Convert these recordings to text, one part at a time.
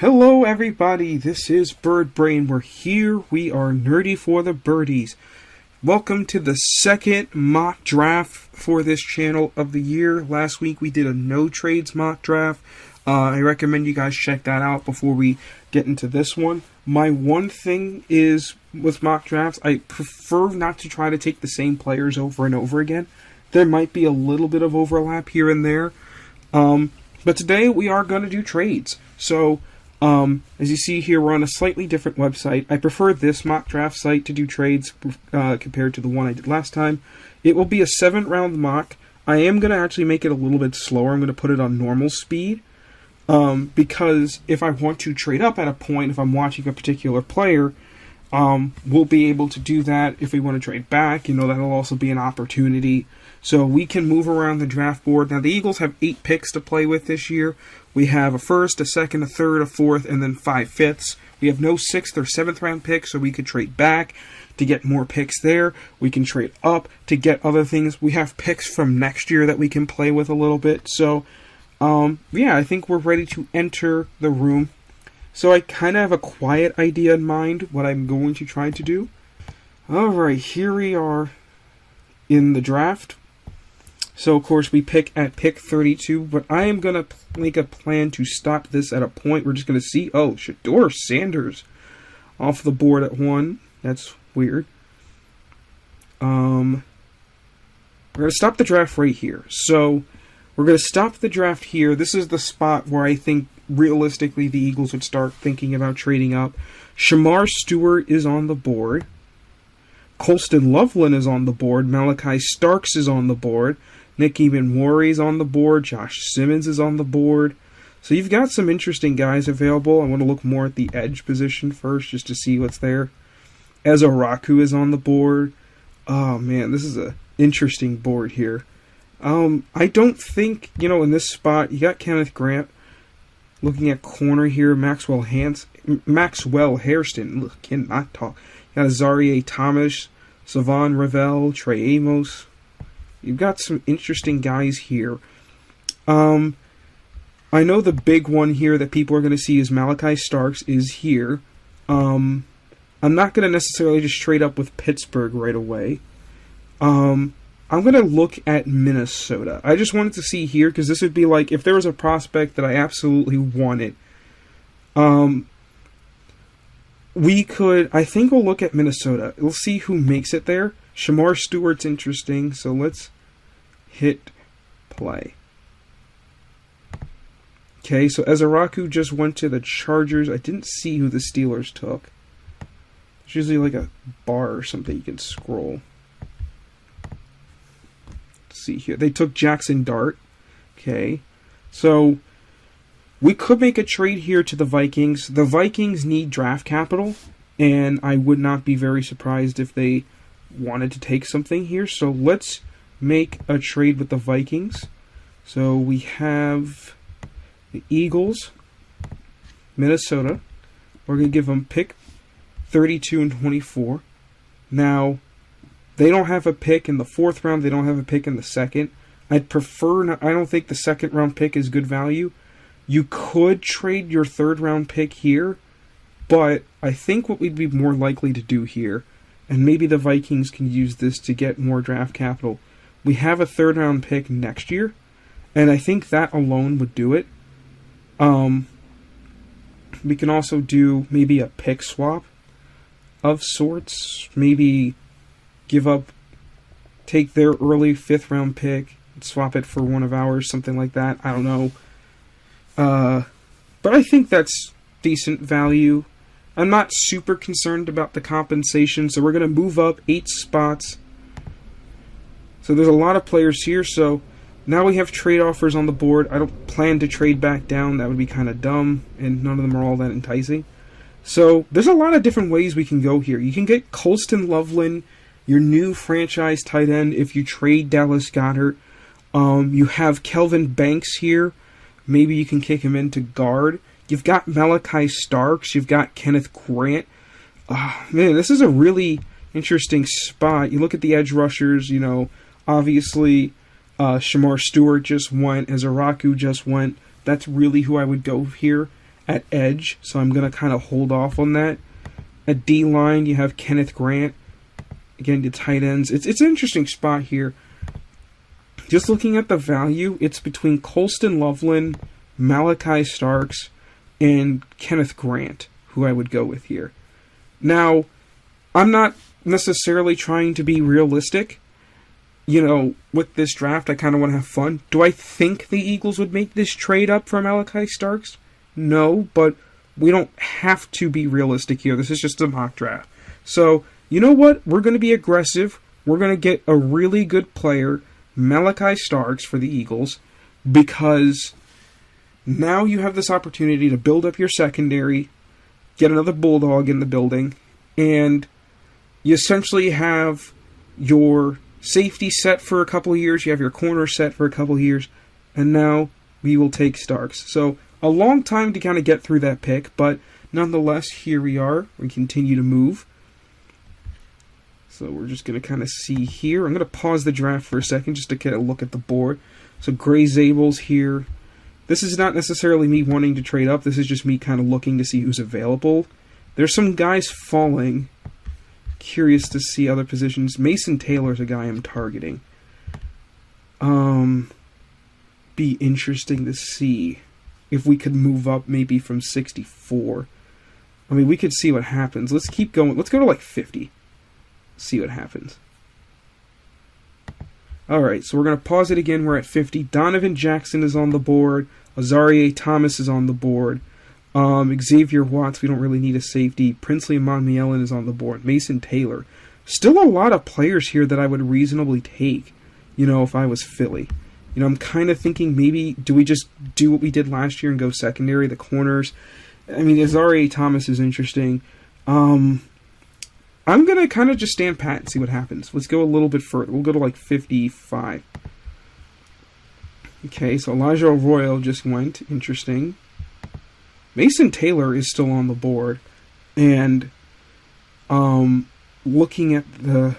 Hello everybody, this is Bird Brain. We're here, we are nerdy for the birdies. Welcome to the second mock draft for this channel of the year. Last week we did a no trades mock draft. I recommend you guys check that out before we get into this one. My one thing is with mock drafts, I prefer not to try to take the same players over and over again. There might be a little bit of overlap here and there. But today we are going to do trades. So, as you see here, we're on a slightly different website. I prefer this mock draft site to do trades compared to the one I did last time. It will be a 7-round mock. I am going to actually make it a little bit slower. I'm going to put it on normal speed. Because if I want to trade up at a point, if I'm watching a particular player, we'll be able to do that. If we want to trade back, that'll also be an opportunity. So we can move around the draft board. Now, the Eagles have 8 picks to play with this year. We have a first, a second, a third, a fourth, and then 5 fifths. We have no 6th or 7th round picks, so we could trade back to get more picks there. We can trade up to get other things. We have picks from next year that we can play with a little bit. So, yeah, I think we're ready to enter the room. So I kind of have a quiet idea in mind what I'm going to try to do. Alright, here we are in the draft. So, of course, we pick at pick 32, but I am going to make a plan to stop this at a point. We're just going to see, oh, Shedeur Sanders off the board at 1. That's weird. We're going to stop the draft right here. So, we're going to stop the draft here. This is the spot where I think, realistically, the Eagles would start thinking about trading up. Shemar Stewart is on the board. Colston Loveland is on the board. Malachi Starks is on the board. Nick Ebenwari is on the board. Josh Simmons is on the board. So you've got some interesting guys available. I want to look more at the edge position first just to see what's there. Ezra Raku is on the board. Oh man, this is an interesting board here. I don't think, in this spot, you got Kenneth Grant. Looking at corner here, Maxwell Hairston. Look, cannot talk. You got Zaire Thomas, Savon Ravel, Trey Amos. You've got some interesting guys here. I know the big one here that people are going to see is Malachi Starks is here. I'm not going to necessarily just trade up with Pittsburgh right away. I'm going to look at Minnesota. I just wanted to see here because this would be like if there was a prospect that I absolutely wanted. I think we'll look at Minnesota. We'll see who makes it there. Shemar Stewart's interesting, so let's hit play. Okay, so Ezra just went to the Chargers. I didn't see who the Steelers took. There's usually like a bar or something you can scroll. Let's see here. They took Jackson Dart. Okay, so we could make a trade here to the Vikings. The Vikings need draft capital, and I would not be very surprised if they wanted to take something here. So let's make a trade with the Vikings. So we have the Eagles, Minnesota. We're going to give them pick 32 and 24. Now, they don't have a pick in the 4th round. They don't have a pick in the 2nd. I'd prefer, I don't think the 2nd round pick is good value. You could trade your 3rd round pick here, but I think what we'd be more likely to do here, and maybe the Vikings can use this to get more draft capital, we have a 3rd round pick next year, and I think that alone would do it. We can also do maybe a pick swap of sorts. Maybe take their early 5th round pick, swap it for one of ours, something like that. I don't know. But I think that's decent value. I'm not super concerned about the compensation, so we're going to move up 8 spots. So there's a lot of players here, so now we have trade offers on the board. I don't plan to trade back down. That would be kind of dumb, and none of them are all that enticing. So there's a lot of different ways we can go here. You can get Colston Loveland, your new franchise tight end, if you trade Dallas Goedert. You have Kelvin Banks here. Maybe you can kick him into guard. You've got Malachi Starks. You've got Kenneth Grant. Man, this is a really interesting spot. You look at the edge rushers, obviously Shemar Stewart just went. Ezra just went. That's really who I would go here at edge, so I'm going to kind of hold off on that. At D-line, you have Kenneth Grant. Again, the tight ends. It's an interesting spot here. Just looking at the value, it's between Colston Loveland, Malachi Starks, and Kenneth Grant, who I would go with here. Now, I'm not necessarily trying to be realistic. You know, with this draft, I kind of want to have fun. Do I think the Eagles would make this trade up for Malachi Starks? No, but we don't have to be realistic here. This is just a mock draft. So, you know what? We're going to be aggressive. We're going to get a really good player, Malachi Starks, for the Eagles, because now you have this opportunity to build up your secondary, get another Bulldog in the building, and you essentially have your safety set for a couple of years, you have your corner set for a couple of years, and now we will take Starks. So, a long time to kind of get through that pick, but nonetheless, here we are. We continue to move. So we're just going to kind of see here. I'm going to pause the draft for a second just to get a look at the board. So Gray Zabel's here. This is not necessarily me wanting to trade up. This is just me kind of looking to see who's available. There's some guys falling. Curious to see other positions. Mason Taylor's a guy I'm targeting. Be interesting to see if we could move up maybe from 64. I mean, we could see what happens. Let's keep going. Let's go to like 50. See what happens. Alright, so we're going to pause it again. We're at 50. Donovan Jackson is on the board. Azareye'h Thomas is on the board. Xavier Watts, we don't really need a safety. Princely Monmielen is on the board. Mason Taylor. Still a lot of players here that I would reasonably take, you know, if I was Philly. You know, I'm kind of thinking maybe, do we just do what we did last year and go secondary, the corners? I mean, Azareye'h Thomas is interesting. I'm going to kind of just stand pat and see what happens. Let's go a little bit further. We'll go to like 55. Okay, so Elijah Arroyo just went. Interesting. Mason Taylor is still on the board. And looking at the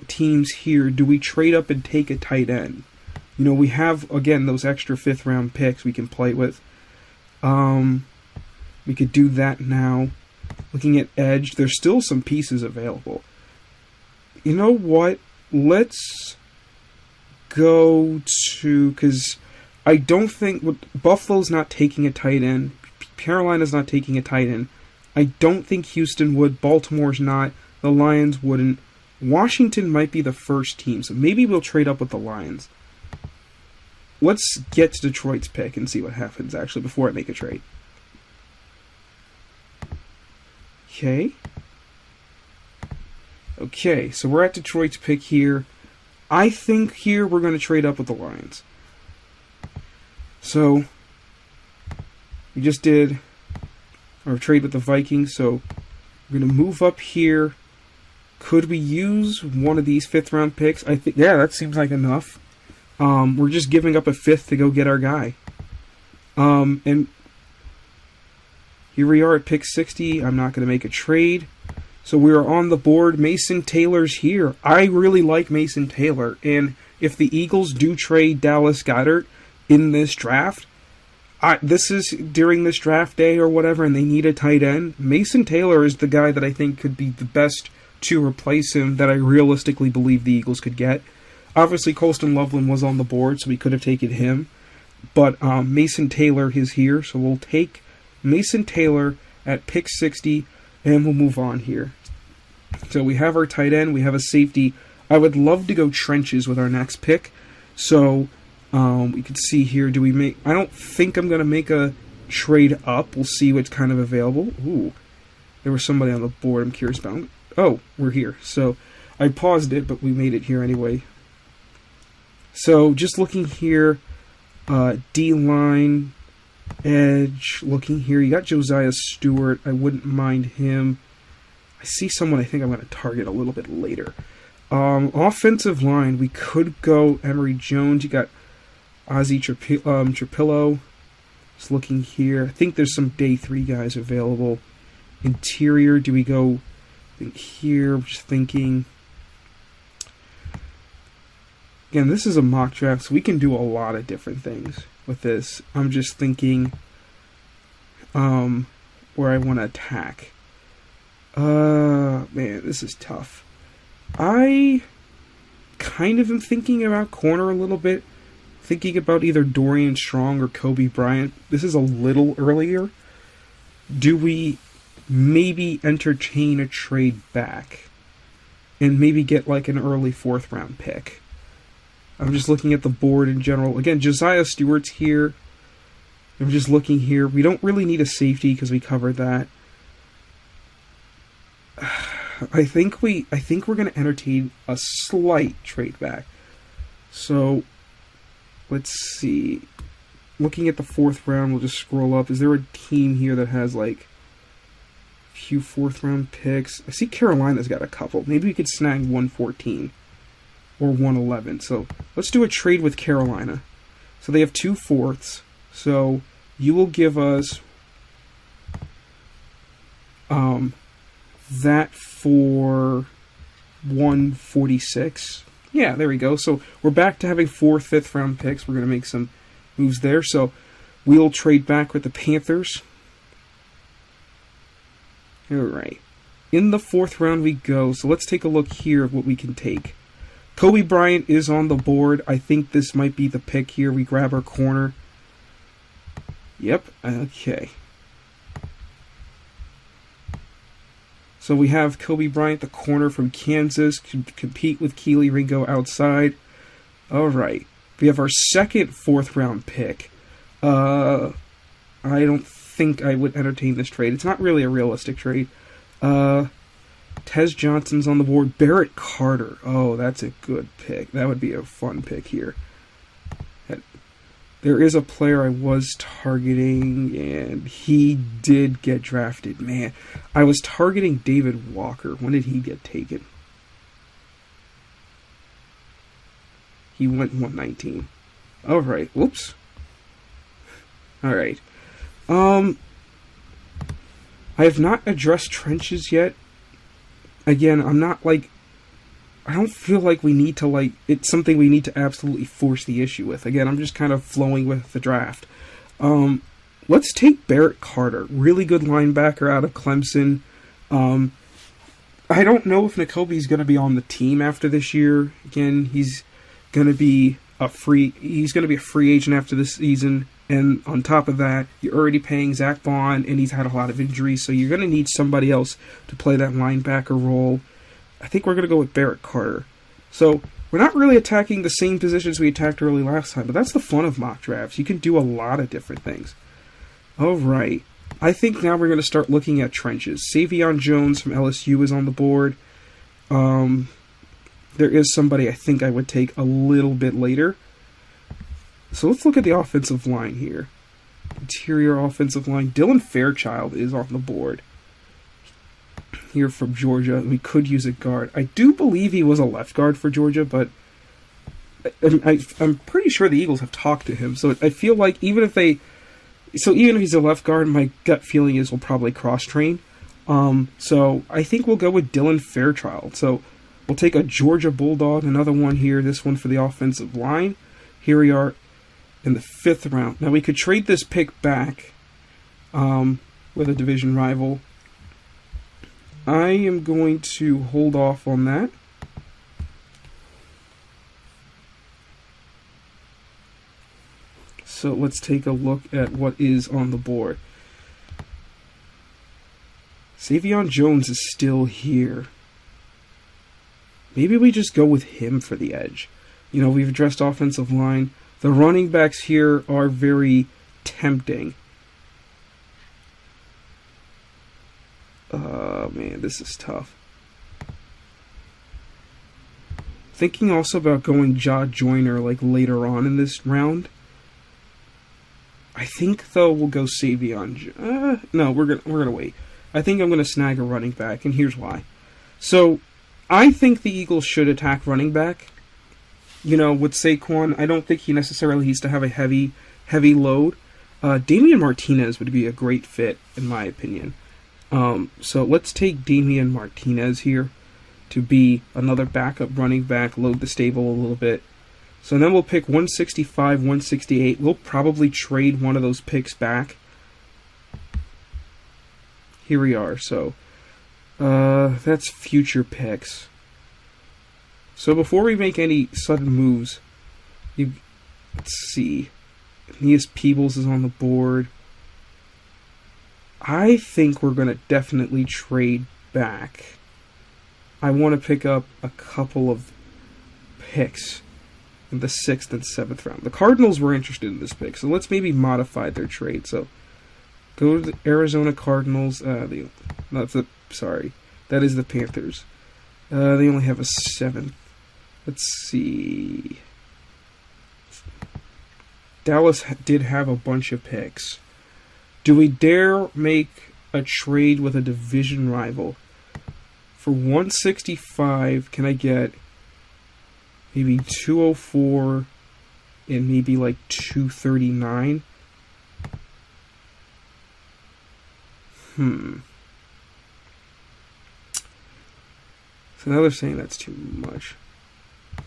teams here, do we trade up and take a tight end? You know, we have, again, those extra 5th round picks we can play with. We could do that now. Looking at edge, there's still some pieces available. You know what? Let's go to, because I don't think, Buffalo's not taking a tight end. Carolina's not taking a tight end. I don't think Houston would. Baltimore's not. The Lions wouldn't. Washington might be the first team, so maybe we'll trade up with the Lions. Let's get to Detroit's pick and see what happens, actually, before I make a trade. Okay, so we're at Detroit's pick here. I think here we're going to trade up with the Lions. So, we just did our trade with the Vikings, so we're going to move up here. Could we use one of these 5th round picks? I think, yeah, that seems like enough. We're just giving up a 5th to go get our guy. And here we are at pick 60. I'm not going to make a trade. So we are on the board. Mason Taylor's here. I really like Mason Taylor. And if the Eagles do trade Dallas Goedert in this draft, this is during this draft day or whatever, and they need a tight end, Mason Taylor is the guy that I think could be the best to replace him that I realistically believe the Eagles could get. Obviously, Colston Loveland was on the board, so we could have taken him. But Mason Taylor is here, so we'll take Mason Taylor at pick 60, and we'll move on here. So we have our tight end, we have a safety. I would love to go trenches with our next pick. So we can see here, do we make... I don't think I'm going to make a trade up. We'll see what's kind of available. Ooh, there was somebody on the board I'm curious about. Oh, we're here. So I paused it, but we made it here anyway. So just looking here, D-line, edge, looking here. You got Josiah Stewart. I wouldn't mind him. I see someone I think I'm going to target a little bit later. Offensive line, we could go Emory Jones. You got Ozzie Trapillo. Just looking here. I think there's some day 3 guys available. Interior, do we go here? I'm just thinking. Again, this is a mock draft, so we can do a lot of different things with this. I'm just thinking, where I want to attack. Man, this is tough. I kind of am thinking about corner a little bit. Thinking about either Dorian Strong or Kobe Bryant. This is a little earlier. Do we maybe entertain a trade back? And maybe get like an early 4th round pick? I'm just looking at the board in general. Again, Josiah Stewart's here. I'm just looking here. We don't really need a safety because we covered that. I think we're going to entertain a slight trade back. So, let's see. Looking at the 4th round, we'll just scroll up. Is there a team here that has like a few 4th round picks? I see Carolina's got a couple. Maybe we could snag 114 or 111. So, let's do a trade with Carolina. So, they have 2 4ths. So, you will give us that for 146. Yeah, there we go. So we're back to having 4 5th round picks. We're going to make some moves there. So we'll trade back with the Panthers. All right. In the 4th round we go. So let's take a look here of what we can take. Kobe Bryant is on the board. I think this might be the pick here. We grab our corner. Yep. Okay. So we have Kobe Bryant, the corner from Kansas, could compete with Kelee Ringo outside. All right. We have our 2nd 4th round pick. I don't think I would entertain this trade. It's not really a realistic trade. Tez Johnson's on the board. Barrett Carter. Oh, that's a good pick. That would be a fun pick here. There is a player I was targeting, and he did get drafted. Man, I was targeting David Walker. When did he get taken? He went 119. All right. Whoops. All right. I have not addressed trenches yet. Again, I'm not like... I don't feel like we need to, like, it's something we need to absolutely force the issue with. Again, I'm just kind of flowing with the draft. Let's take Barrett Carter. Really good linebacker out of Clemson. I don't know if Nakobe's going to be on the team after this year. Again, he's going to be a free agent after this season. And on top of that, you're already paying Zach Bond, and he's had a lot of injuries, so you're going to need somebody else to play that linebacker role. I think we're going to go with Barrett Carter. So, we're not really attacking the same positions we attacked early last time, but that's the fun of mock drafts. You can do a lot of different things. Alright. I think now we're going to start looking at trenches. Savion Jones from LSU is on the board. There is somebody I think I would take a little bit later. So let's look at the offensive line here. Interior offensive line. Dylan Fairchild is on the board. Here from Georgia. We could use a guard. I do believe he was a left guard for Georgia, but I'm pretty sure the Eagles have talked to him. So I feel like even if he's a left guard, my gut feeling is we'll probably cross-train. So I think we'll go with Dylan Fairchild. So we'll take a Georgia Bulldog, another one here, this one for the offensive line. Here we are in the 5th round. Now we could trade this pick back with a division rival. I am going to hold off on that. So let's take a look at what is on the board. Savion Jones is still here. Maybe we just go with him for the edge. You know, we've addressed offensive line. The running backs here are very tempting. Man, this is tough. Thinking also about going Ja Joyner like later on in this round. I think though we'll go Savion. No, we're gonna wait. I think I'm gonna snag a running back, and here's why. So, I think the Eagles should attack running back. You know, with Saquon, I don't think he necessarily needs to have a heavy load. Damian Martinez would be a great fit, in my opinion. So let's take Damian Martinez here to be another backup running back, load the stable a little bit. So then we'll pick 165, 168. We'll probably trade one of those picks back. here we are. So, that's future picks. So before we make any sudden moves, let's see. Aeneas Peebles is on the board. I think we're going to definitely trade back. I want to pick up a couple of picks in the 6th and 7th round. The Cardinals were interested in this pick, so let's maybe modify their trade. So go to the Arizona Cardinals. That is the Panthers. They only have a 7th. Let's see. Dallas did have a bunch of picks. Do we dare make a trade with a division rival? For 165, can I get maybe 204 and maybe like 239? So now they're saying that's too much.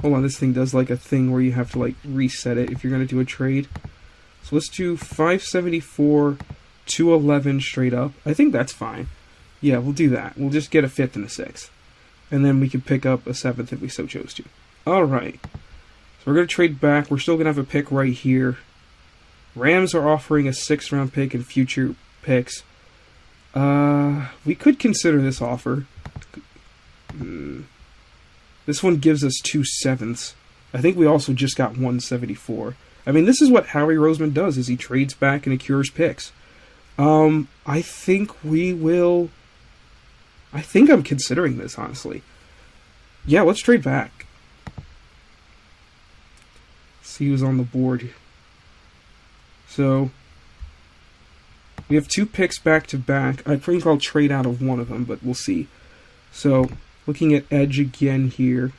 Hold on, this thing does like a thing where you have to like reset it if you're going to do a trade. So let's do 574, 211 straight up. I think that's fine. Yeah, we'll do that. We'll just get a 5th and a 6th. And then we can pick up a 7th if we so chose to. Alright. So we're going to trade back. We're still going to have a pick right here. Rams are offering a 6th round pick and future picks. We could consider this offer. This one gives us 2 7ths. I think we also just got 174. I mean, this is what Howie Roseman does, is he trades back and accrues picks. I think we will... I think I'm considering this, honestly. Yeah, let's trade back. See who's on the board. So, we have 2 picks back to back. I think I'll trade out of one of them, but we'll see. So, looking at edge again here.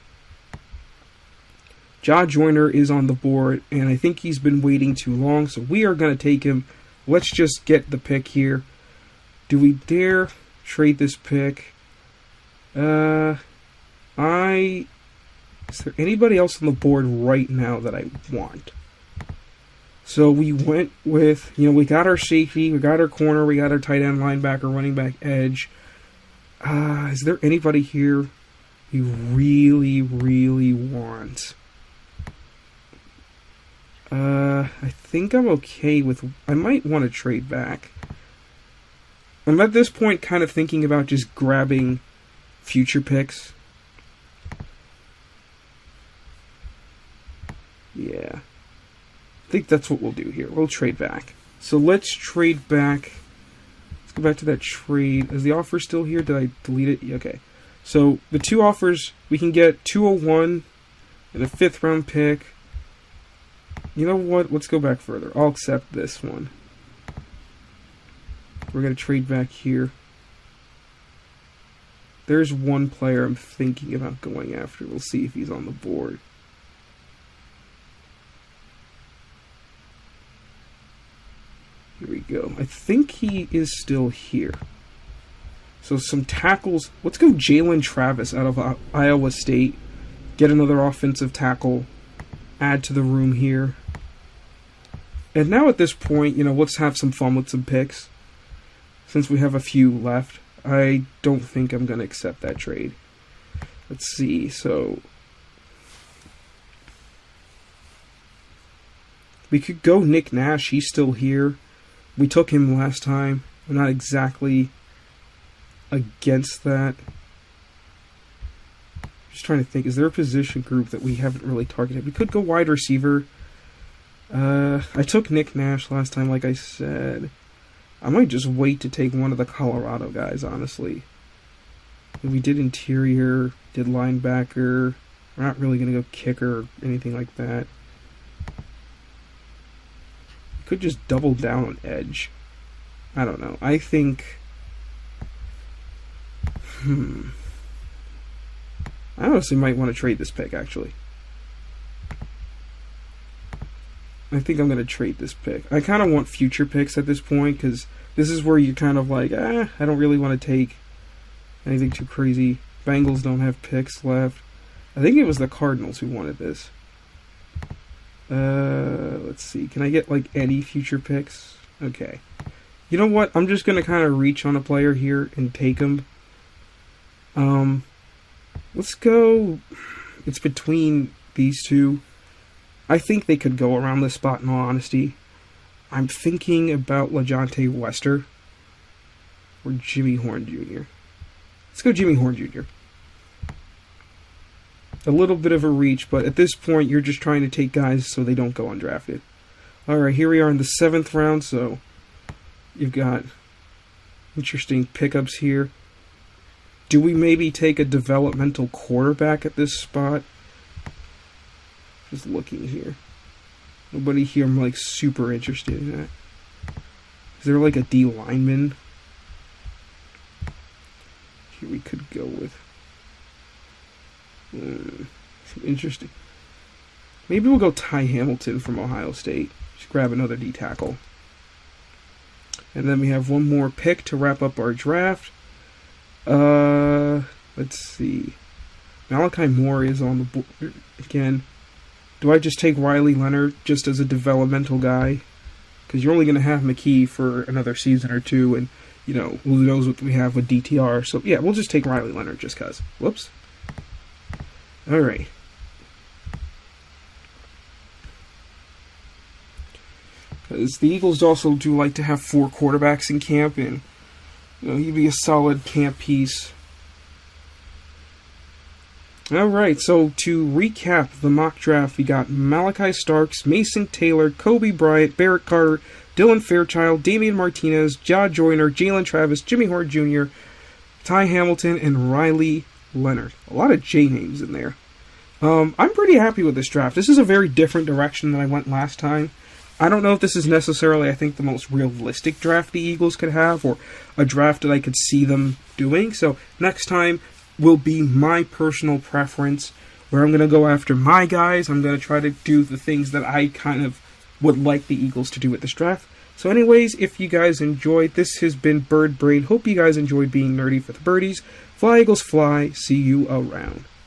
Ja Joyner is on the board, and I think he's been waiting too long, so we are going to take him. Let's just get the pick here. Do we dare trade this pick? Is there anybody else on the board right now that I want? So we went with, we got our safety, we got our corner, we got our tight end, linebacker, running back, edge. Is there anybody here you really, really want? I think I'm okay with... I might want to trade back. I'm at this point kind of thinking about just grabbing future picks. Yeah. I think that's what we'll do here. We'll trade back. So let's trade back. Let's go back to that trade. Is the offer still here? Did I delete it? Okay. So the 2 offers, we can get 201 and a 5th round pick. You know what? Let's go back further. I'll accept this one. We're going to trade back here. There's one player I'm thinking about going after. We'll see if he's on the board. Here we go. I think he is still here. So some tackles. Let's go Jalen Travis out of Iowa State. Get another offensive tackle. Add to the room here. And now at this point, let's have some fun with some picks. Since we have a few left, I don't think I'm going to accept that trade. Let's see. So we could go Nick Nash. He's still here. We took him last time. I'm not exactly against that. Just trying to think. Is there a position group that we haven't really targeted? We could go wide receiver. I took Nick Nash last time, like I said. I might just wait to take one of the Colorado guys, honestly. We did interior, did linebacker. We're not really going to go kicker or anything like that. Could just double down on edge. I don't know. I think... I honestly might want to trade this pick, actually. I think I'm going to trade this pick. I kind of want future picks at this point, because this is where you're kind of like, I don't really want to take anything too crazy. Bengals don't have picks left. I think it was the Cardinals who wanted this. Let's see. Can I get, any future picks? Okay. You know what? I'm just going to kind of reach on a player here and take him. Let's go. It's between these two. I think they could go around this spot, in all honesty. I'm thinking about LeJohntay Wester or Jimmy Horn Jr. Let's go Jimmy Horn Jr. A little bit of a reach, but at this point, you're just trying to take guys so they don't go undrafted. Alright, here we are in the 7th round, so you've got interesting pickups here. Do we maybe take a developmental quarterback at this spot? Just looking here. Nobody here I'm like super interested in that. Is there like a D lineman? Here we could go with some interesting. Maybe we'll go Ty Hamilton from Ohio State. Just grab another D tackle. And then we have one more pick to wrap up our draft. Let's see. Malachi Moore is on the board again. Do I just take Riley Leonard just as a developmental guy? Because you're only going to have McKee for another season or two, and, you know, who knows what we have with DTR. So, yeah, we'll just take Riley Leonard just because. Whoops. Alright. Because the Eagles also do like to have 4 quarterbacks in camp, and, you know, he'd be a solid camp piece. Alright, so to recap the mock draft, we got Malachi Starks, Mason Taylor, Kobe Bryant, Barrett Carter, Dylan Fairchild, Damian Martinez, Ja Joyner, Jalen Travis, Jimmy Horn Jr., Ty Hamilton, and Riley Leonard. A lot of J names in there. I'm pretty happy with this draft. This is a very different direction than I went last time. I don't know if this is necessarily, I think, the most realistic draft the Eagles could have, or a draft that I could see them doing. So next time will be my personal preference, where I'm going to go after my guys. I'm going to try to do the things that I kind of would like the Eagles to do with this draft. So anyways, if you guys enjoyed, this has been Bird Brain. Hope you guys enjoyed being nerdy for the birdies. Fly, Eagles, fly. See you around.